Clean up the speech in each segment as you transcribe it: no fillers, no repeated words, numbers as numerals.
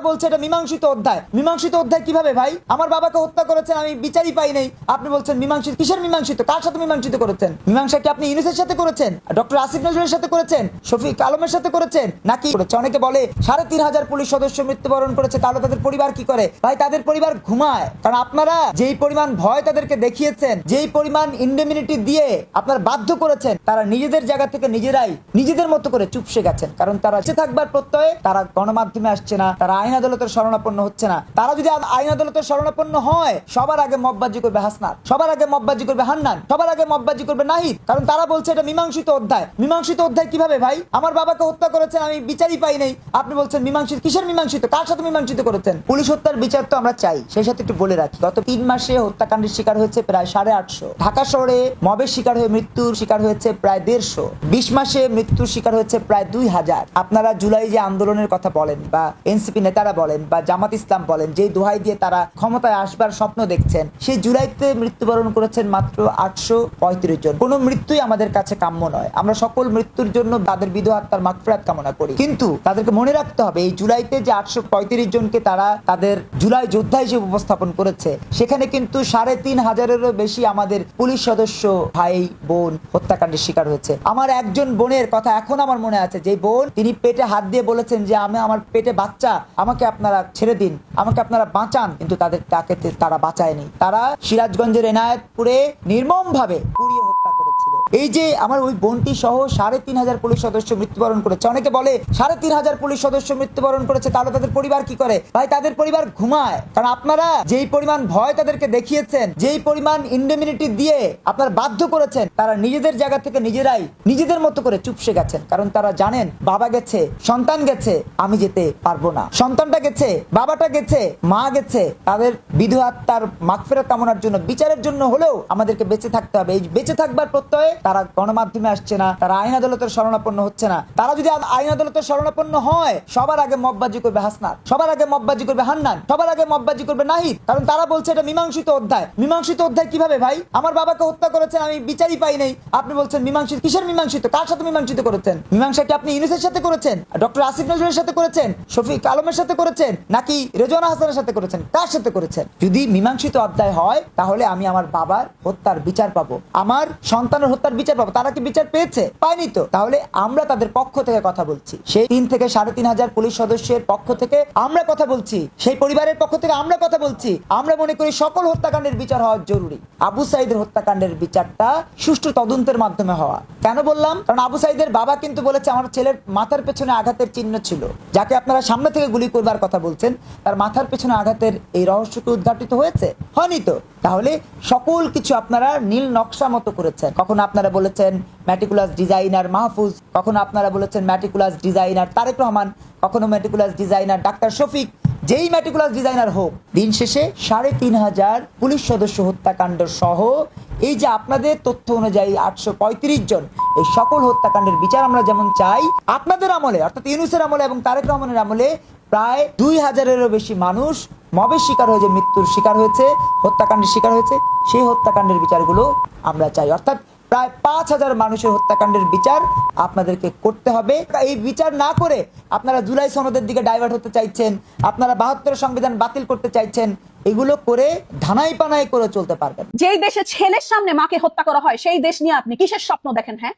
বলছে এটা মীমাংসিত অধ্যায়। মীমাংসিত অধ্যায় কিভাবে ভাই? আমার বাবাকে হত্যা করেছেন, আমি বিচারই পাই নাই, আপনি বলছেন মীমাংসিত। কিসের মীমাংসিত? কার সাথে মীমাংসিত করেছেন? মীমাংসা কি আপনি ইউনূসের সাথে করেছেন, ডক্টর আসিফ নজরুলের সাথে করেছেন, শফিক আলমের সাথে করেছেন, নাকি করেছে? অনেকে বলে ৩৫০০ পুলিশ সদস্য মৃত্যুবরণ করেছে, তাহলে তাদের পরিবার কি করে? ভাই তাদের পরিবার ঘুমায়, কারণ আপনারা যেই পরিমাণ ভয় তাদেরকে দেখিয়েছেন, যেই পরিমাণ ইন্ডেমিনিটি দিয়ে আপনারা বাধ্য করেছেন, তারা নিজেদের জায়গা থেকে নিজেরাই নিজেদের মতো করে চুপসে গেছেন। কারণ তারা বেঁচে থাকবার প্রত্যয়ে তারা গণমাধ্যমে আসছে না, তারা আইন আদালতের শরণাপন্ন হচ্ছে না। তারা যদি আইন আদালতের শরণাপন্ন হয়, সবার আগে মববাজি করবে হাসনাত, সবার আগে মববাজি করবে হান্নান, সবার আগে মববাজি করবে নাহিদ। কারণ তারা বলছে এটা মীমাংসিত অধ্যায়। মীমাংসিত অধ্যায় কিভাবে ভাই? আমার বাবাকে হত্যা করেছেন, আমি বিচারই পাই নাই, আপনি বলছেন মীমাংসিত। কিসের মীমাংসিত? কার সাথে মীমাংসিত করেছেন? পুলিশ হত্যার বিচার তো আমরা চাই, সেই সাথে একটু বলে রাখি, গত ৩ মাসে হত্যাকাণ্ডের শিকার হয়েছে প্রায় 850। ঢাকা শহরে মবের শিকার হয়ে মৃত্যুর শিকার হয়েছে প্রায় 150। 20 মাসে মৃত্যুর শিকার হয়েছে প্রায় 2000। আপনারা জুলাই যে আন্দোলনের কথা বলেন, বা এনসিপি নেতারা বলেন, বা জামাত ইসলাম বলেন, যে দোহাই দিয়ে তারা ক্ষমতায় আসবার স্বপ্ন দেখছেন, সেই জুলাইতে মৃত্যুবরণ করেছেন মাত্র 835 জন। কোন মৃত্যুই আমাদের কাছে কাম্য নয়। আমরা সকল মৃত্যুর জন্য তাদের বিধবা আত্মার মাগফিরাত কামনা করি, কিন্তু তাদেরকে মনে রাখতে হবে এই জুলাইতে যে 835 জনকে তারা তাদের জুলাই যোদ্ধা হিসেবে উপস্থাপন করেছে, সেখানে কিন্তু 3500-এরও বেশি আমাদের পুলিশ সদস্য ভাই বোন হত্যাকাণ্ডের শিকার হয়েছে। আমার একজন বোনের কথা এখন আমার মনে আছে, যে বোন তিনি পেটে হাত দিয়ে বলেছেন যে আমার পেটে বাচ্চা, আমাকে আপনারা ছেড়ে দিন, আমাকে আপনারা বাঁচান, কিন্তু তাকে তারা বাঁচায়নি। তারা সিরাজগঞ্জের এনায়েতপুরে নির্মম ভাবে পুড়িয়ে হত্যা করেছিল। এই যে আমার ওই বোনটি সহ 3500 পুলিশ সদস্য মৃত্যুবরণ করেছে। অনেকে বলে 3500 পুলিশ সদস্য মৃত্যুবরণ করেছে, তাহলে তাদের পরিবার কি করে? ভাই তাদের পরিবার ঘুমায়, কারণ আপনারা যেই পরিমাণ ভয় তাদেরকে দেখিয়েছেন, যেই পরিমাণ ইন্ডেমিনিটি দিয়ে আপনারা বাধ্য করেছেন, তারা নিজেদের জায়গা থেকে নিজেরাই নিজেদের মতো করে চুপসে গেছেন। কারণ তারা জানেন বাবা গেছে, সন্তান গেছে, আমি যেতে পারবো না। সন্তানটা গেছে, বাবাটা গেছে, মা গেছে, তাদের বিধবা আত্মার মাগফিরাত কামনার জন্য, বিচারের জন্য হলেও আমাদেরকে বেঁচে থাকতে হবে। এই বেঁচে থাকবার প্রত্যয়ে তারা গণমাধ্যমে আসছে না, তারা আইন আদালতের শরণাপন্ন হচ্ছে না। তারা যদি আইন আদালতের শরণাপন্ন হয়, সবার আগে মববাজি করবে হাসনাত, সবার আগে মববাজি করবে হান্নান, সবার আগে মববাজি করবে নাহিদ। কারণ তারা বলছে এটা মীমাংসিত অধ্যায়। মীমাংসিত অধ্যায় কিভাবে ভাই? আমার বাবাকে হত্যা করেছেন, আমি বিচারই পাই নাই, আপনি বলছেন মীমাংসিত। কিসের মীমাংসিত? কার সাথে মীমাংসিত করেছেন? মীমাংসা কি আপনি ইউনূসের সাথে করেছেন, ডক্টর আসিফ নজরুলের সাথে করেছেন, শফিক আলমের সাথে করেছেন, নাকি রেজওয়ানা হাসানের সাথে করেছেন? কার সাথে করেছেন? যদি মীমাংসিত অধ্যায় হয়, তাহলে আমি আমার বাবার হত্যার বিচার পাবো, আমার সন্তানের হত্যার বিচার পাবো। তারা কি বিচার পেয়েছে? পায়নি তো। তাহলে আমরা তাদের পক্ষ থেকে কথা বলছি, সেই 3 থেকে 3500 পুলিশ সদস্যের পক্ষ থেকে আমরা কথা বলছি, সেই পরিবারের পক্ষ থেকে আমরা কথা বলছি। আমরা মনে করি সকল হত্যাকাণ্ডের বিচার হওয়া জরুরি। আবু সাইদের হত্যাকাণ্ডের বিচারটা সুষ্ঠু তদন্তের মাধ্যমে হওয়া। কেন বললাম? কারণ আবু সাইদের বাবা কিন্তু বলেছে আমার ছেলের মাথার পেছনে আঘাতের চিহ্ন ছিল। যাকে আপনারা সামনে থেকে গুলি করবার কথা বলছেন, তার মাথার পেছনে আঘাতের এই রহস্যকে উদ্ঘাটিত হয়েছে? হয়নি তো। তাহলে সকল কিছু আপনারা নীল নকশা মতো করেছেন। কখনো আপনারা বলেছেন ম্যাটিকুলাস ডিজাইনার মাহফুজ, কখনো আপনারা বলেছেন ম্যাটিকুলাস ডিজাইনার তারেক রহমান, কখনো ম্যাটিকুলাস ডিজাইনার ডাক্তার শফিক। যেই ম্যাটিকুলাস ডিজাইনার হোক, দিন শেষে 3500 পুলিশ সদস্য হত্যাকাণ্ড সহ এই যে আপনাদের তথ্য অনুযায়ী 835 জন, এই সকল হত্যাকাণ্ডের বিচার আমরা যেমন চাই, আপনাদের আমলে অর্থাৎ ইউনূসের আমলে এবং তারেক রহমানের আমলে প্রায় 2000-এরও বেশি মানুষ মবের শিকার হয়েছে, মৃত্যুর শিকার হয়েছে, হত্যাকাণ্ডের শিকার হয়েছে, সেই হত্যাকাণ্ডের বিচারগুলো আমরা চাই। অর্থাৎ প্রায় 5000 মানুষের হত্যাকাণ্ডের বিচার আপনাদেরকে করতে হবে। এই বিচার না করে আপনারা জুলাই সনদের দিকে ডাইভার্ট হতে চাইছেন, আপনারা 72 সংবিধান বাতিল করতে চাইছেন, এগুলো করে ধানাই পানাই করে চলতে পারবেন। যেই দেশে ছেলের সামনে মাকে হত্যা করা হয়, সেই দেশ নিয়ে আপনি কিসের স্বপ্ন দেখেন? হ্যাঁ,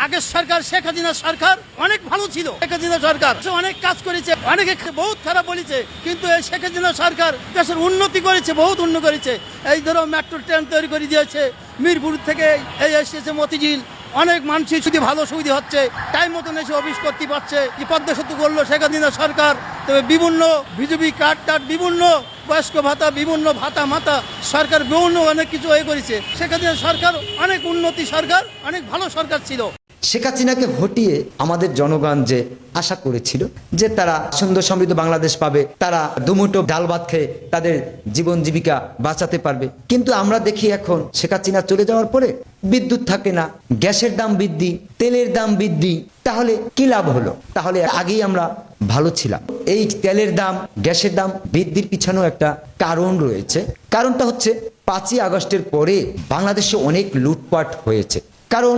আগের সরকার শেখ হাসিনা সরকার অনেক ভালো ছিল। শেখ হাসিনা সরকার অনেক কাজ করেছে, অনেকে বহুত খারাপ বলেছে, কিন্তু এই শেখ হাসিনা সরকার দেশের উন্নতি করেছে, বহুত উন্নতি করেছে। এই ধরো মেট্রো ট্রেন তৈরি করে দিয়েছে, মিরপুর থেকে এই এসেছে মতিঝিল, অনেক মানুষই শুধু ভালো সুবিধা হচ্ছে, টাইম মতন এসে অফিস করতে পারছে। পদ্মা সেতু করলো শেখ হাসিনা সরকার। তবে বিভিন্ন বিজেপি কার্ড টার্ড, বিভিন্ন বয়স্ক ভাতা, বিভিন্ন ভাতা মাতা সরকার বিভিন্ন অনেক কিছু করেছে। শেখ হাসিনা সরকার অনেক উন্নতি সরকার, অনেক ভালো সরকার ছিল। শেখ হাসিনাকে হটিয়ে আমাদের জনগণ যে আশা করেছিল যে তারা সুন্দর সমৃদ্ধ বাংলাদেশ পাবে, তারা দুমুঠো ডাল ভাত খেয়ে তাদের জীবন জীবিকা বাঁচাতে পারবে, কিন্তু আমরা দেখি এখন শেখ হাসিনা চলে যাওয়ার পরে বিদ্যুৎ থাকে না, গ্যাসের দাম বৃদ্ধি, তেলের দাম বৃদ্ধি, তাহলে কি লাভ হলো? তাহলে আগেই আমরা ভালো ছিলাম। এই তেলের দাম, গ্যাসের দাম বৃদ্ধির পিছনেও একটা কারণ রয়েছে। কারণটা হচ্ছে 5ই আগস্টের পরে বাংলাদেশে অনেক লুটপাট হয়েছে। কারণ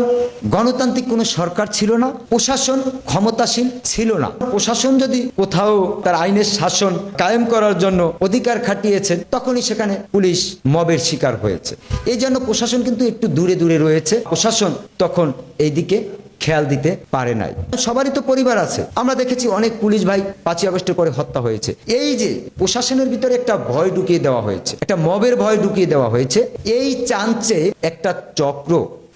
গণতান্ত্রিক কোনো সরকার ছিল না, প্রশাসন ক্ষমতাসীন ছিল না। প্রশাসন যদি কোথাও তার আইনের শাসন কায়েম করার জন্য অধিকার খাটিয়েছে, তখনই সেখানে পুলিশ মবের শিকার হয়েছে। এই জন্য প্রশাসন কিন্তু একটু দূরে দূরে রয়েছে। প্রশাসন তখন এইদিকে খেয়াল দিতে পারে নাই। সবারই তো পরিবার আছে। আমরা দেখেছি অনেক পুলিশ ভাই 5ই আগস্টের পরে হত্যা হয়েছে। এই যে প্রশাসনের ভিতরে একটা ভয় ঢুকিয়ে দেওয়া হয়েছে, একটা মবের ভয় ঢুকিয়ে দেওয়া হয়েছে, এই চান্সে একটা চক্র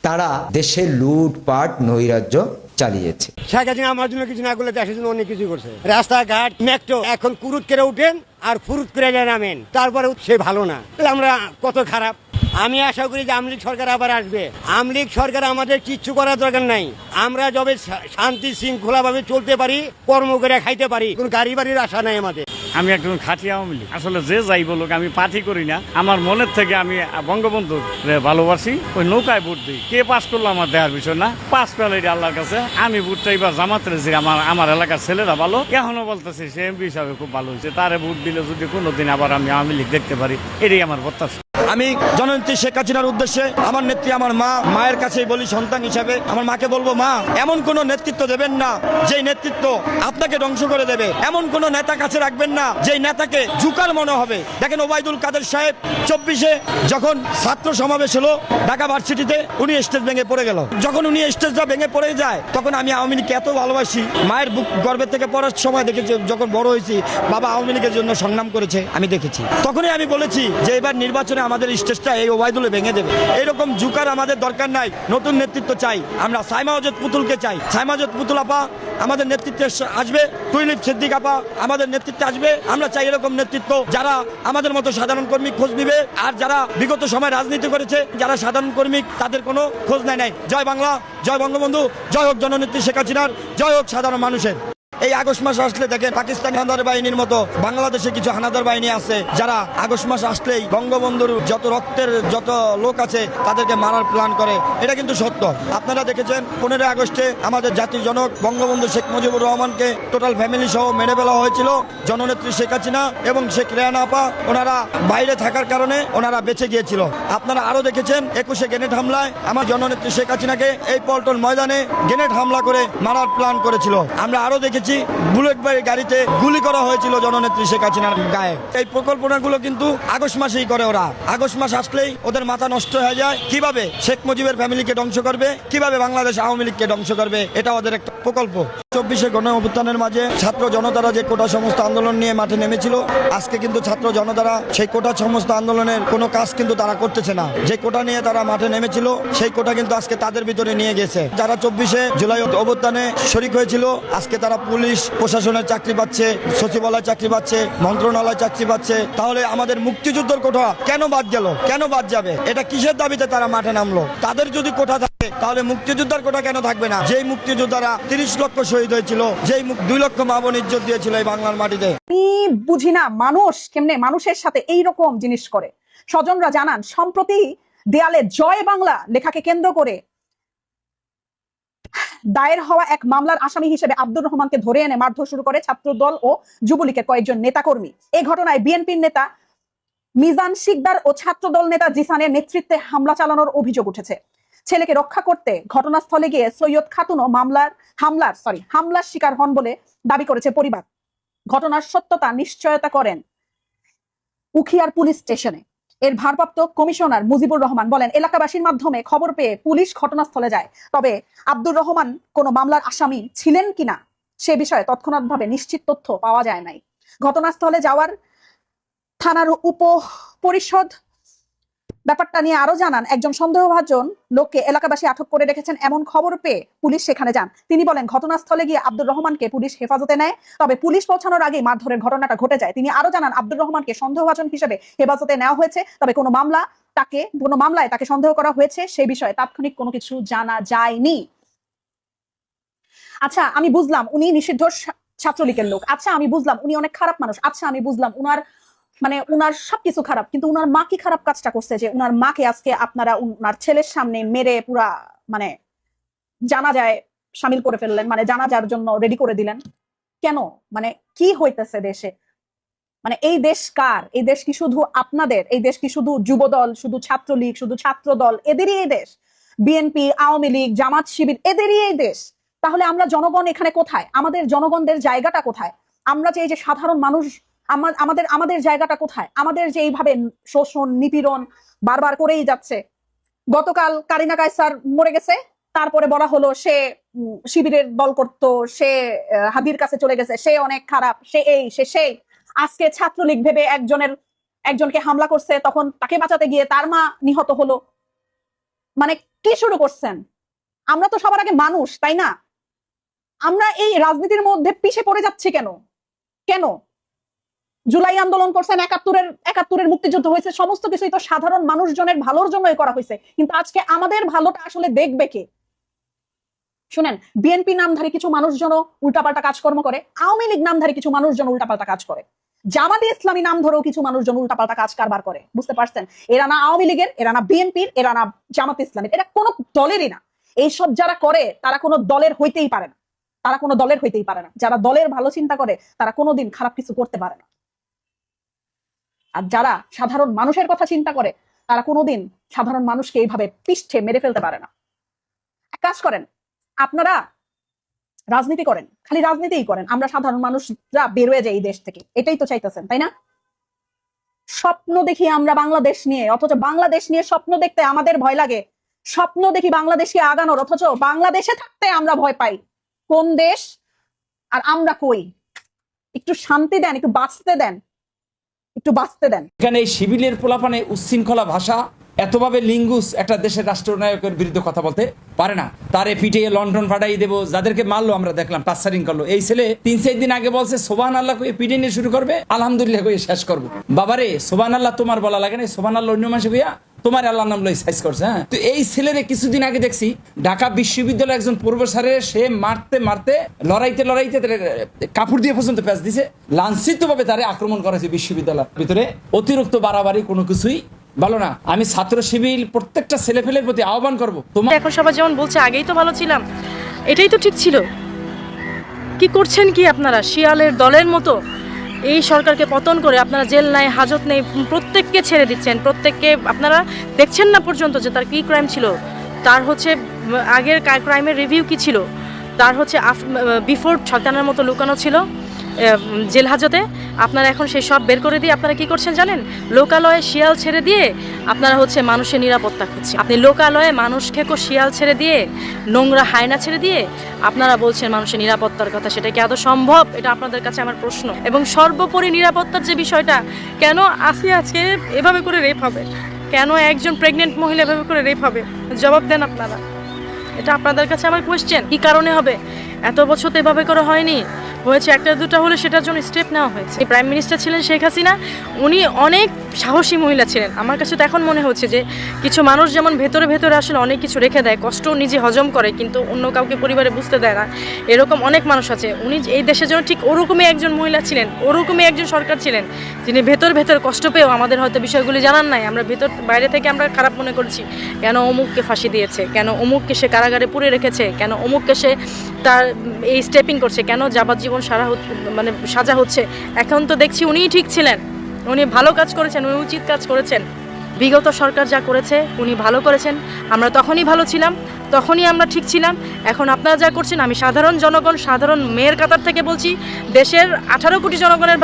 তারা দেশে লুটপাট নৈরাজ্য চালিয়েছে। শেখ হাসিনা আমার জন্য কিছু না করলে দেশের জন্য অনেক কিছু করছে। রাস্তাঘাট মেট্রো এখন কুরুত করে উঠেন আর ফুরুত করে নামেন, তারপরে সে ভালো না। তাহলে আমরা কত খারাপ। আমি আশা করি যে আমলিগ সরকার আবার আসবে। আমলিগ সরকার আমাদের কিচ্ছু করার দরকার নাই। আমরা যবে শান্তি শৃঙ্খলা ভাবে চলতে পারি, কর্ম করে খাইতে পারি, কোন গাড়ি বাড়ির আশা নাই আমাদের। আমি একজন খাঁটি আওয়ামী লীগ। আসলে যে যাই বলুক, আমি পার্টি করি না। আমার মনের থেকে আমি বঙ্গবন্ধু ভালোবাসি। ওই নৌকায় ভোট দিই। কে পাস করলো আমার দেওয়ার বিষয় না, পাস পেলে এটা আল্লাহর কাছে। আমি ভোটটা এবার জামাত রেছি। আমার এলাকার ছেলেরা ভালো, এখনো বলতেছি সে এমপি হিসাবে খুব ভালো হয়েছে। তারে ভোট দিলে যদি কোনোদিন আবার আমি আওয়ামী লীগ দেখতে পারি, এটাই আমার প্রত্যাশা। আমি জননেত্রী শেখ হাসিনার উদ্দেশ্যে, আমার নেত্রী আমার মা, মায়ের কাছেই বলি সন্তান হিসাবে, আমার মাকে বলবো, মা এমন কোন নেতৃত্ব দেবেন না যেই নেতৃত্ব আপনাকে ধ্বংস করে দেবে। এমন কোন নেতা কাছে রাখবেন না যেই নেতাকে জুকার মনে হবে। দেখেন ওবায়দুল কাদের সাহেব 24-এ যখন ছাত্র সমাবেশ হলো ঢাকা ভার্সিটিতে, উনি স্টেজ ভেঙে পড়ে গেল। যখন উনি স্টেজটা ভেঙে পড়ে যায়, তখন আমি আওয়ামী লীগকে এত ভালোবাসি। মায়ের বুক গর্ভে থেকে পড়ার সময় দেখেছি, যখন বড় হয়েছি বাবা আওয়ামী লীগের জন্য সংগ্রাম করেছে আমি দেখেছি। তখনই আমি বলেছি যে এবার নির্বাচনে আমাদের স্টেজটা এই ওবায়দুল ভেঙে দেবে। এইরকম জুকার আমাদের দরকার নাই। নতুন নেতৃত্ব চাই আমরা। সাইমা ওয়াজেদ পুতুলকে চাই। সাইমা ওয়াজেদ পুতুল আপা আমাদের নেতৃত্বে আসবে, তুলিপ সিদ্দিক আপা আমাদের নেতৃত্বে আসবে। আমরা চাই এরকম নেতৃত্ব যারা আমাদের মতো সাধারণ কর্মী খোঁজ নিবে, আর যারা বিগত সময় রাজনীতি করেছে, যারা সাধারণ কর্মী তাদের কোনো খোঁজ নেয় নাই। জয় বাংলা, জয় বঙ্গবন্ধু, জয় হোক জননেত্রী শেখ হাসিনার, জয় হোক সাধারণ মানুষের। এই আগস্ট মাস আসলে দেখেন পাকিস্তানি হানাদার বাহিনীর মতো বাংলাদেশে কিছু হানাদার বাহিনী আছে, যারা আগস্ট মাস আসলেই বঙ্গবন্ধুর যত রক্তের যত লোক আছে তাদেরকে মারার প্ল্যান করে। এটা কিন্তু সত্য। আপনারা দেখেছেন 15 আগস্টে আমাদের জাতির জনক বঙ্গবন্ধু শেখ মুজিবুর রহমানকে টোটাল ফ্যামিলি সহ মেরে ফেলা হয়েছিল। জননেত্রী শেখ হাসিনা এবং শেখ রেহানা আপা ওনারা বাইরে থাকার কারণে ওনারা বেঁচে গিয়েছিল। আপনারা আরো দেখেছেন 21-এ গ্রেনেড হামলায় আমার জননেত্রী শেখ হাসিনাকে এই পল্টন ময়দানে গ্রেনেড হামলা করে মারার প্ল্যান করেছিল। আমরা আরো দেখেছি বুলেট গাড়িতে গুলি করা হয়েছিল জননেত্রী শেখ হাসিনার গায়ে। এই প্রকল্পনাগুলো কিন্তু আগস্ট মাসেই করে ওরা। আগস্ট মাস আসলেই ওদের মাথা নষ্ট হয়ে যায়, কিভাবে শেখ মুজিবের ফ্যামিলিকে ধ্বংস করবে, কিভাবে বাংলাদেশ আওয়ামী লীগকে ধ্বংস করবে। এটা ওদের একটা প্রকল্প। 24-এ গণ অভ্যুত্থানের মাঝে ছাত্র জনতারা যে কোটা সমস্ত আন্দোলন নিয়ে মাঠে নেমেছিল, আজকে কিন্তু ছাত্র জনতারা সেই কোটা সমস্ত আন্দোলনের কোনো কাজ কিন্তু তারা করতেছে না। যে কোটা নিয়ে তারা মাঠে নেমেছিল সেই কোটা কিন্তু আজকে তাদের ভিতরে নিয়ে গেছে। যারা 24-এ জুলাই অভ্যুত্থানে শরিক হয়েছিল, আজকে তারা পুলিশ প্রশাসনের চাকরি পাচ্ছে, সচিবালয় চাকরি পাচ্ছে, মন্ত্রণালয় চাকরি পাচ্ছে। তাহলে আমাদের মুক্তিযুদ্ধের কোটা কেন বাদ গেল, কেন বাদ যাবে? এটা কিসের দাবিতে তারা মাঠে নামলো? তাদের যদি কোটা থাকে তাহলে মুক্তিযোদ্ধার কোটা কেন থাকবে না? যেই মুক্তিযোদ্ধারা 30 লক্ষ শহীদ হয়েছিল, যেই 2 লক্ষ মা বোন ইজ্জত দিয়েছিল এই বাংলার মাটিতে। আমি বুঝি না মানুষ কেমনে মানুষের সাথে এইরকম জিনিস করে। স্বজনরা জানান, সম্প্রতি দেয়ালে জয় বাংলা লেখাকে কেন্দ্র করে দায়ের হওয়া এক মামলার আসামি হিসেবে আব্দুর রহমানকে ধরে এনে মারধর শুরু করে ছাত্রদল ও যুবলীগের কয়েকজন নেতাকর্মী। এই ঘটনায় বিএনপির নেতা মিজান শিকদার ও ছাত্রদল নেতা জিসানের নেতৃত্বে হামলা চালানোর অভিযোগ উঠেছে। ছেলেকে রক্ষা করতে ঘটনাস্থলে গিয়ে সৈয়দ খাতুনও হামলার শিকার হন বলে দাবি করেছে পরিবার। ঘটনার সত্যতা নিশ্চয়তা করেন উখিয়ার পুলিশ স্টেশনে এর ভারপ্রাপ্ত কমিশনার মুজিবুর রহমান। বলেন, এলাকাবাসীর মাধ্যমে খবর পেয়ে পুলিশ ঘটনাস্থলে যায়। তবে আব্দুর রহমান কোনো মামলার আসামি ছিলেন কিনা সে বিষয়ে তৎক্ষণাৎভাবে নিশ্চিত তথ্য পাওয়া যায় নাই। ঘটনাস্থলে যাওয়ার থানার উপপরিষদ ব্যাপারটা নিয়ে আরো জানান, একজন সন্দেহভাজন লোককে এলাকাবাসী আটক করে রেখেছেন এমন খবর পেয়ে পুলিশ সেখানে যান। তিনি বলেন, ঘটনাস্থলে গিয়ে আব্দুর রহমানকে পুলিশ হেফাজতে নেয়। তবে পুলিশ পৌঁছানোর আগেই মারধরের ঘটনাটা ঘটে যায়। তিনি আরো জানান, আব্দুর রহমানকে সন্দেহভাজন হিসেবে হেফাজতে নেওয়া হয়েছে। তবে কোনো মামলায় তাকে সন্দেহ করা হয়েছে সে বিষয়ে তাৎক্ষণিক কোনো কিছু জানা যায়নি। আচ্ছা, আমি বুঝলাম উনি নিষিদ্ধ ছাত্রলীগের লোক। আচ্ছা, আমি বুঝলাম উনি অনেক খারাপ মানুষ। আচ্ছা, আমি বুঝলাম উনার সবকিছু খারাপ, কিন্তু উনার মা কি খারাপ কাজটা করছে যে উনার মাকে আজকে আপনারা উনার ছেলের সামনে মেরে পুরা জানাজায় শামিল করে ফেললেন, জানাজার জন্য রেডি করে দিলেন কেন? কি হইতেছে দেশে? এই দেশ কার? এই দেশ কি শুধু আপনাদের? এই দেশ কি শুধু যুবদল, শুধু ছাত্রলীগ, শুধু ছাত্রদল এদেরই এই দেশ? বিএনপি, আওয়ামী লীগ, জামাত, শিবির এদেরই এই দেশ। তাহলে আমরা জনগণ এখানে কোথায়? আমাদের জনগণদের জায়গাটা কোথায়? আমরা যে এই যে সাধারণ মানুষ, আমাদের জায়গাটা কোথায়? আমাদের যে এইভাবে শোষণ নিপীড়ন বারবার করেই যাচ্ছে। গতকাল কারিনা কায়সার মরে গেছে, তারপরে বলা হলো সে শিবিরের দল করতো, সে হাদির কাছে চলে গেছে, সে অনেক খারাপ, সে এই সে সেই। আজকে ছাত্রলীগ ভেবে একজনকে হামলা করছে, তখন তাকে বাঁচাতে গিয়ে তার মা নিহত হলো। মানে কি শুরু করছেন? আমরা তো সবার আগে মানুষ, তাই না? আমরা এই রাজনীতির মধ্যে পিছিয়ে পড়ে যাচ্ছি কেন? কেন জুলাই আন্দোলন করছেন, ৭১-এর মুক্তিযুদ্ধ হয়েছে, সমস্ত কিছুই তো সাধারণ মানুষজনের ভালোর জন্যই করা হয়েছে। কিন্তু আজকে আমাদের ভালোটা আসলে দেখবে কে? শুনেন, বিএনপি নামধারী কিছু মানুষজন উল্টাপাল্টা কাজকর্ম করে, আওয়ামী লীগ নামধারী কিছু মানুষজন উল্টাপাল্টা কাজ করে, জামাতে ইসলামী নাম ধরেও কিছু মানুষজন উল্টাপাল্টা কাজ কারবার করে। বুঝতে পারছেন? এরা না আওয়ামী লীগের, এরা না বিএনপির, এরা না জামাতে ইসলামীর, এরা কোনো দলেরই না। এইসব যারা করে তারা কোনো দলের হইতেই পারে না, তারা কোনো দলের হইতেই পারে না। যারা দলের ভালো চিন্তা করে তারা কোনোদিন খারাপ কিছু করতে পারে না। আর যারা সাধারণ মানুষের কথা চিন্তা করে তারা কোনোদিন সাধারণ মানুষকে এইভাবে পিষ্টে মেরে ফেলতে পারে না। এক কাজ করেন, আপনারা রাজনীতি করেন, খালি রাজনীতিই করেন, আমরা সাধারণ মানুষরা বের হয়ে যাই এই দেশ থেকে, এটাই তো চাইতেছেন, তাই না? স্বপ্ন দেখি আমরা বাংলাদেশ নিয়ে, অথচ বাংলাদেশ নিয়ে স্বপ্ন দেখতে আমাদের ভয় লাগে। স্বপ্ন দেখি বাংলাদেশকে আগানোর, অথচ বাংলাদেশে থাকতে আমরা ভয় পাই। কোন দেশ আর আমরা কই? একটু শান্তি দেন, একটু বাঁচতে দেন, একটু বাঁচতে দেন। এখানে এই শিবিরের পোলাপানে উচ্ছৃঙ্খলা ভাষা, এতভাবে লিঙ্গুস একটা দেশের রাষ্ট্রনায়কের বিরুদ্ধে কথা বলতে পারে না। তারে পিটিয়ে লন্ডন ফাটাই দেবো, যাদেরকে মারলো আমরা দেখলাম, টাসারিং করলো। এই ছেলে 3-4 দিন আগে বলছে সোবান আল্লাহ কয়ে পিটিয়ে নিয়ে শুরু করবে, আলহামদুলিল্লাহ কয়ে শেষ করবো। বাবারে, সোবান আল্লাহ তোমার বলা লাগে না, সোবান আল্লাহ অন্য মানুষ হইয়া তোমার আল্লাহ নাম লই সাইজ করছে। হ্যাঁ, তো এই ছেলেরে কিছুদিন আগে দেখছি ঢাকা বিশ্ববিদ্যালয়ের একজন প্রফেসরের সে মারতে লড়াইতে কাপড় দিয়ে পর্যন্ত প্যাঁচ দিছে, লাঞ্ছিত ভাবে তারে আক্রমণ করেছে বিশ্ববিদ্যালয়ের ভিতরে। অতিরিক্ত বাড়াবাড়ি কোনো কিছুই ভালো না। আমি ছাত্র শিবির প্রত্যেকটা ছেলেপেলের প্রতি আহ্বান করবো, তোমার এখন সবাই যেমন বলছে আগেই তো ভালো ছিলাম, এটাই তো ঠিক ছিল। কি করছেন কি আপনারা? শিয়ালের দলের মতো এই সরকারকে পতন করে আপনারা জেল নাই, হাজত নেই, প্রত্যেককে ছেড়ে দিচ্ছেন। প্রত্যেককে আপনারা দেখছেন না পর্যন্ত যে তার কি ক্রাইম ছিল, তার হচ্ছে আগের ক্রাইমের রিভিউ কি ছিল, তার হচ্ছে বিফোর শয়তানের মতো লুকানো ছিল জেল হাজতে। আপনারা এখন সেই সব বের করে দিয়ে আপনারা কি করছেন জানেন? লোকালয়ে শিয়াল ছেড়ে দিয়ে আপনারা হচ্ছে মানুষের নিরাপত্তা খুঁজছেন। আপনি লোকালয়ে মানুষ খেকো শিয়াল ছেড়ে দিয়ে, নোংরা হায়না ছেড়ে দিয়ে আপনারা বলছেন মানুষের নিরাপত্তার কথা। সেটা কি আদৌ সম্ভব? এটা আপনাদের কাছে আমার প্রশ্ন। এবং সর্বোপরি নিরাপত্তার যে বিষয়টা, কেন আসিয়া আজকে এভাবে করে রেপ হবে? কেন একজন প্রেগনেন্ট মহিলা এভাবে করে রেপ হবে? জবাব দেন আপনারা। এটা আপনাদের কাছে আমার কোয়েশ্চেন। কি কারণে হবে? এত বছর তো এভাবে করে হয়নি, হয়েছে একটা দুটা হলে সেটার জন্য স্টেপ নেওয়া হয়েছে। প্রাইম মিনিস্টার ছিলেন শেখ হাসিনা, উনি অনেক সাহসী মহিলা ছিলেন। আমার কাছে তো এখন মনে হচ্ছে যে কিছু মানুষ যেমন ভেতরে ভেতরে আসলে অনেক কিছু রেখে দেয়, কষ্ট নিজে হজম করে কিন্তু অন্য কাউকে পরিবারে বুঝতে দেয় না, এরকম অনেক মানুষ আছে। উনি এই দেশের জন্য ঠিক ওরকমই একজন মহিলা ছিলেন, ওরকমই একজন সরকার ছিলেন, যিনি ভেতর কষ্ট পেয়েও আমাদের হয়তো বিষয়গুলি জানান নাই। আমরা বাইরে থেকে আমরা খারাপ মনে করছি, কেন অমুককে ফাঁসি দিয়েছে, কেন অমুককে সে কারাগারে পুরে রেখেছে, কেন অমুককে সে তার এই স্টেপিং করছে, কেন যাবজ্জীবন সাজা হচ্ছে। এখন তো দেখছি উনিই ঠিক ছিলেন, উনি ভালো কাজ করেছেন, উনি উচিত কাজ করেছেন। বিগত সরকার যা করেছে উনি ভালো করেছেন, আমরা তখনই ভালো ছিলাম, তখনই আমরা ঠিক ছিলাম। এখন আপনারা যা করছেন, আমি সাধারণ জনগণ, সাধারণ মেয়ের কাতার থেকে বলছি, দেশের 18 কোটি জনগণের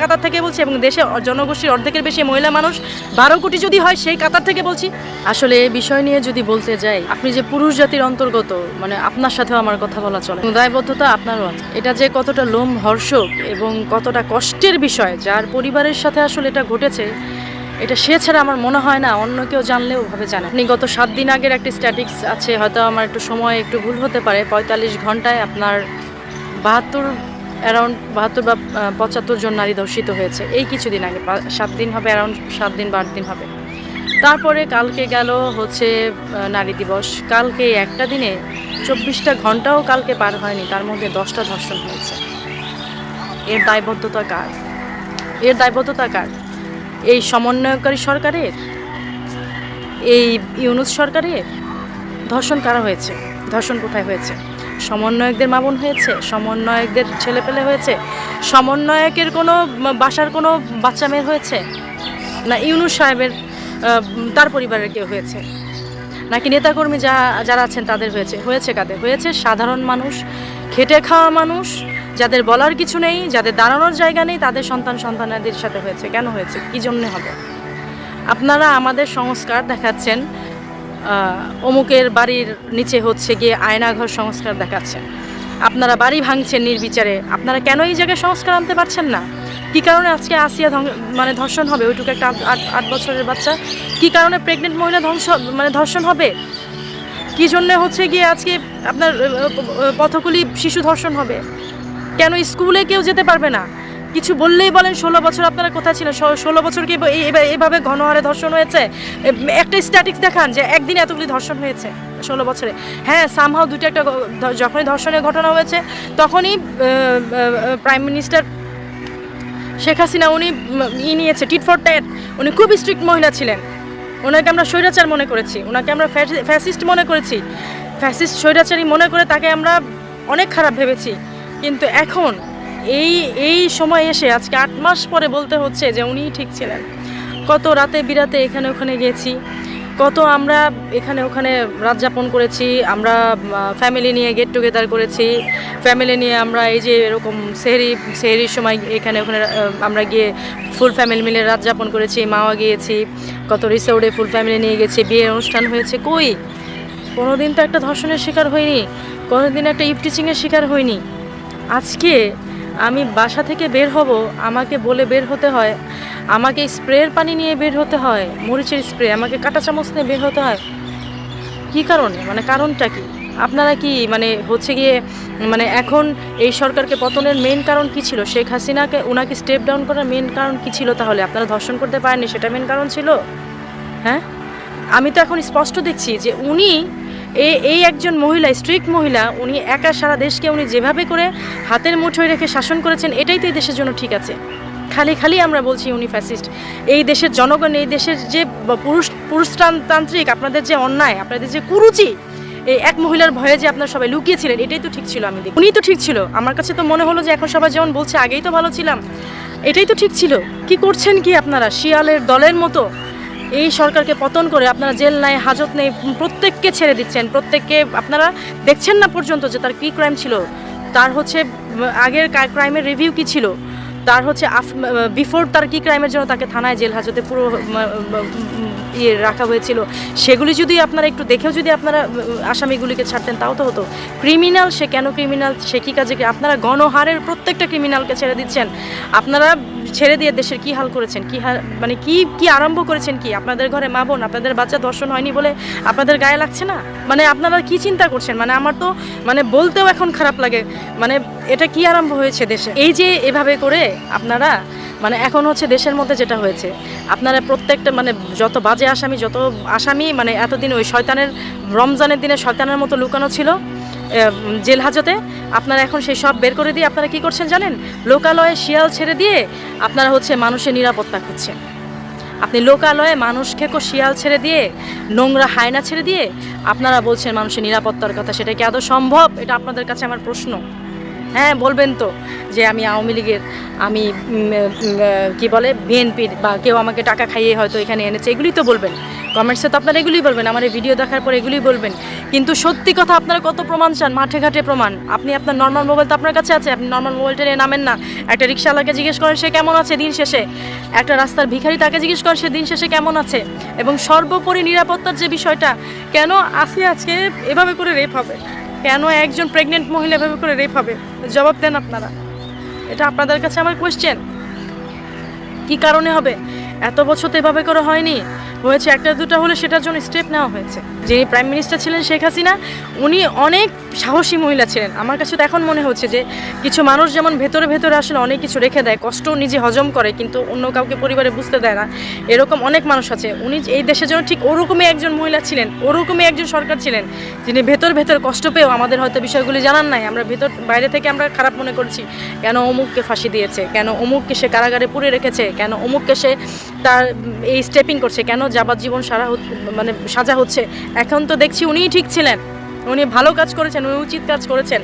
কাতার থেকে বলছি, এবং দেশে জনগোষ্ঠীর অর্ধেকের বেশি মহিলা মানুষ 12 কোটি যদি হয় সেই কাতার থেকে বলছি। আসলে এই বিষয় নিয়ে যদি বলতে যাই, আপনি যে পুরুষ জাতির অন্তর্গত, মানে আপনার সাথেও আমার কথা বলা চলে, দায়বদ্ধতা আপনারও আছে। এটা যে কতটা লোমহর্ষক এবং কতটা কষ্টের বিষয়, যার পরিবারের সাথে আসলে এটা ঘটেছে, এটা সে ছাড়া আমার মনে হয় না অন্য কেউ জানলেও ভাবে জানে। আপনি গত 7 দিন আগের একটা স্ট্যাটিক্স আছে, হয়তো আমার একটু সময় একটু ভুল হতে পারে, 45 ঘন্টায় আপনার 72 বা 75 জন নারী ধর্ষিত হয়েছে এই কিছুদিন আগে। 7 দিন হবে, অ্যারাউন্ড 7 দিন বা 8 দিন হবে। তারপরে কালকে গেল হচ্ছে নারী দিবস, কালকে একটা দিনে 24টা ঘন্টাও কালকে পার হয়নি, তার মধ্যে 10টা ধর্ষণ হয়েছে। এর দায়বদ্ধতা কার? এর দায়বদ্ধতা কার? এই সমন্বয়কারী সরকারের, এই ইউনূস সরকারের? ধর্ষণ কারা হয়েছে? ধর্ষণ কোথায় হয়েছে? সমন্বয়কদের মা বোন হয়েছে? সমন্বয়কদের ছেলেপেলে হয়েছে? সমন্বয়কের কোনো বাসার কোনো বাচ্চা মেয়ে হয়েছে? না ইউনূস সাহেবের তার পরিবারের কেউ হয়েছে? নাকি নেতাকর্মী যারা আছেন তাদের হয়েছে কাদের হয়েছে? সাধারণ মানুষ, খেটে খাওয়া মানুষ, যাদের বলার কিছু নেই, যাদের দাঁড়ানোর জায়গা নেই, তাদের সন্তানাদের সাথে হয়েছে। কেন হয়েছে? কী জন্যে হবে? আপনারা আমাদের সংস্কার দেখাচ্ছেন, অমুকের বাড়ির নিচে হচ্ছে গিয়ে আয়নাঘর সংস্কার দেখাচ্ছেন, আপনারা বাড়ি ভাঙছেন নির্বিচারে। আপনারা কেন এই জায়গায় সংস্কার আনতে পারছেন না? কী কারণে আজকে আসিয়া ধর্ষণ হবে? ওইটুকু একটা 8 বছরের বাচ্চা। কী কারণে প্রেগনেন্ট মহিলা ধর্ষণ হবে? কী জন্যে হচ্ছে গিয়ে আজকে আপনার পথকুলি শিশু ধর্ষণ হবে? কেন স্কুলে কেউ যেতে পারবে না? কিছু বললেই বলেন 16 বছর আপনারা কোথায় ছিলেন? 16 বছর কি এভাবে ঘনহারে ধর্ষণ হয়েছে? একটা স্ট্যাটিক্স দেখান যে একদিন এতগুলি ধর্ষণ হয়েছে 16 বছরে। হ্যাঁ, সামহাও দুটো একটা যখনই ধর্ষণের ঘটনা হয়েছে তখনই প্রাইম মিনিস্টার শেখ হাসিনা উনি নিয়েছে টিট ফর ট্যাট। উনি খুব স্ট্রিক্ট মহিলা ছিলেন। ওনাকে আমরা স্বৈরাচার মনে করেছি, ওনাকে আমরা ফ্যাসিস্ট মনে করেছি, ফ্যাসিস্ট স্বৈরাচারী মনে করে তাকে আমরা অনেক খারাপ ভেবেছি। কিন্তু এখন এই সময় এসে আজকে 8 মাস পরে বলতে হচ্ছে যে উনিই ঠিক ছিলেন। কত রাতে বিরাতে এখানে ওখানে গেছি, কত আমরা এখানে ওখানে রাত যাপন করেছি, আমরা ফ্যামিলি নিয়ে গেট টুগেদার করেছি, ফ্যামিলি নিয়ে আমরা এই যে এরকম সেহরির সময় এখানে ওখানে আমরা গিয়ে ফুল ফ্যামিলি মিলে রাত যাপন করেছি, মাওয়া গিয়েছি, কত রিসোর্টে ফুল ফ্যামিলি নিয়ে গেছি, বিয়ের অনুষ্ঠান হয়েছে। কই কোনো দিন তো একটা ধর্ষণের শিকার হয়নি, কোনো দিন একটা ইফটিচিংয়ের শিকার হয়নি। আজকে আমি বাসা থেকে বের হব, আমাকে বলে বের হতে হয়, আমাকে স্প্রের পানি নিয়ে বের হতে হয়, মরিচের স্প্রে, আমাকে কাঁটা চামচ নিয়ে বের হতে হয়। কী কারণে? মানে কারণটা কি? আপনারা কি মানে হচ্ছে গিয়ে মানে এখন এই সরকারকে পতনের মেইন কারণ কি ছিল? শেখ হাসিনাকে ওনাকে স্টেপ ডাউন করার মেইন কারণ কি ছিল? তাহলে আপনারা ধর্ষণ করতে পারেননি, সেটা মেইন কারণ ছিল? হ্যাঁ, আমি তো এখন স্পষ্ট দেখছি যে উনি এই একজন মহিলা, স্ট্রিক্ট মহিলা, উনি একা সারা দেশকে উনি যেভাবে করে হাতের মুঠোয় রেখে শাসন করেছেন, এটাই তো এই দেশের জন্য ঠিক আছে। খালি আমরা বলছি উনি ফ্যাসিস্ট। এই দেশের জনগণ, এই দেশের যে পুরুষতান্ত্রিক আপনাদের যে অন্যায়, আপনাদের যে কুরুচি, এই এক মহিলার ভয়ে যে আপনারা সবাই লুকিয়েছিলেন, এটাই তো ঠিক ছিল। আমি দেখি উনিই তো ঠিক ছিল। আমার কাছে তো মনে হলো যে এখন সবাই যেমন বলছে আগেই তো ভালো ছিলাম, এটাই তো ঠিক ছিল। কি করছেন কি আপনারা? শিয়ালের দলের মতো এই সরকারকে পতন করে আপনারা জেল নাই, হাজত নেই, প্রত্যেককে ছেড়ে দিচ্ছেন। প্রত্যেককে আপনারা দেখছেন না পর্যন্ত যে তার কী ক্রাইম ছিল, তার হচ্ছে আগের ক্রাইমের রিভিউ কী ছিল, তার হচ্ছে বিফোর তার কী ক্রাইমের জন্য তাকে থানায় জেল হাজতে পুরো রাখা হয়েছিল। সেগুলি যদি আপনারা একটু দেখেও যদি আপনারা আসামিগুলিকে ছাড়তেন তাও তো হতো। ক্রিমিনাল সে কেন ক্রিমিনাল, সে কী কাজে, আপনারা গণহারের প্রত্যেকটা ক্রিমিনালকে ছেড়ে দিচ্ছেন। আপনারা ছেড়ে দিয়ে দেশের কী হাল করেছেন, কী হাল মানে কি আরম্ভ করেছেন? কি আপনাদের ঘরে মা বোন, আপনাদের বাচ্চা ধর্ষণ হয়নি বলে আপনাদের গায়ে লাগছে না? মানে আপনারা কি চিন্তা করছেন? মানে আমার তো মানে বলতেও এখন খারাপ লাগে। মানে এটা কি আরম্ভ হয়েছে দেশে? এই যে এভাবে করে আপনারা মানে এখন হচ্ছে দেশের মধ্যে যেটা হয়েছে, আপনারা প্রত্যেকটা মানে যত বাজে আসামি মানে এতদিন ওই শয়তানের রমজানের দিনে শয়তানের মতো লুকানো ছিল জেল হাজতে, আপনারা এখন সেই সব বের করে দিয়ে আপনারা কি করছেন জানেন? লোকালয়ে শিয়াল ছেড়ে দিয়ে আপনারা হচ্ছে মানুষের নিরাপত্তা খুঁজছেন। আপনি লোকালয়ে মানুষ খেকো শিয়াল ছেড়ে দিয়ে, নোংরা হায়না ছেড়ে দিয়ে আপনারা বলছেন মানুষের নিরাপত্তার কথা। সেটা কি আদৌ সম্ভব? এটা আপনাদের কাছে আমার প্রশ্ন। হ্যাঁ, বলবেন তো যে আমি আওয়ামী লীগের, আমি কি বলে বিএনপির, বা কেউ আমাকে টাকা খাইয়ে হয়তো এখানে এনেছে, এগুলি তো বলবেন। কমেন্টসে তো আপনারা এগুলিই বলবেন, আমার এই ভিডিও দেখার পর এগুলিই বলবেন। কিন্তু সত্যি কথা আপনারা কত প্রমাণ চান? মাঠে ঘাটে প্রমাণ। আপনি আপনার নর্মাল মোবাইল তো আপনার কাছে আছে, আপনি নর্মাল মোবাইলটা নিয়ে নামেন না। একটা রিক্সাওয়ালাকে জিজ্ঞেস করেন সে কেমন আছে দিন শেষে, একটা রাস্তার ভিখারি তাকে জিজ্ঞেস করেন সে দিন শেষে কেমন আছে। এবং সর্বোপরি নিরাপত্তার যে বিষয়টা, কেন আজকে এভাবে করে রেপ হবে? কেন একজন প্রেগনেন্ট মহিলা এভাবে করে রেপ হবে? জবাব দেন আপনারা। এটা আপনাদের কাছে আমার কোয়েশ্চেন। কি কারণে হবে? এত বছর তো এভাবে করে হয়নি, হয়েছে একটা দুটা হলে সেটার জন্য স্টেপ নেওয়া হয়েছে। যিনি প্রাইম মিনিস্টার ছিলেন শেখ হাসিনা, উনি অনেক সাহসী মহিলা ছিলেন। আমার কাছে তো এখন মনে হচ্ছে যে কিছু মানুষ যেমন ভেতরে আসলে অনেক কিছু রেখে দেয়, কষ্ট নিজে হজম করে কিন্তু অন্য কাউকে পরিবারে বুঝতে দেয় না, এরকম অনেক মানুষ আছে। উনি এই দেশের জন্য ঠিক ওরকমই একজন মহিলা ছিলেন, ওরকমই একজন সরকার ছিলেন, যিনি ভেতর কষ্ট পেয়েও আমাদের হয়তো বিষয়গুলি জানান নাই। আমরা বাইরে থেকে আমরা খারাপ মনে করছি, কেন অমুককে ফাঁসি দিয়েছে, কেন অমুককে সে কারাগারে পুরে রেখেছে, কেন অমুককে সে তার এই স্টেপিং করছে, কেন যাবজ্জীবন সাজা হচ্ছে। এখন তো দেখছি উনিই ঠিক ছিলেন, উনি ভালো কাজ করেছেন, উনি উচিত কাজ করেছেন।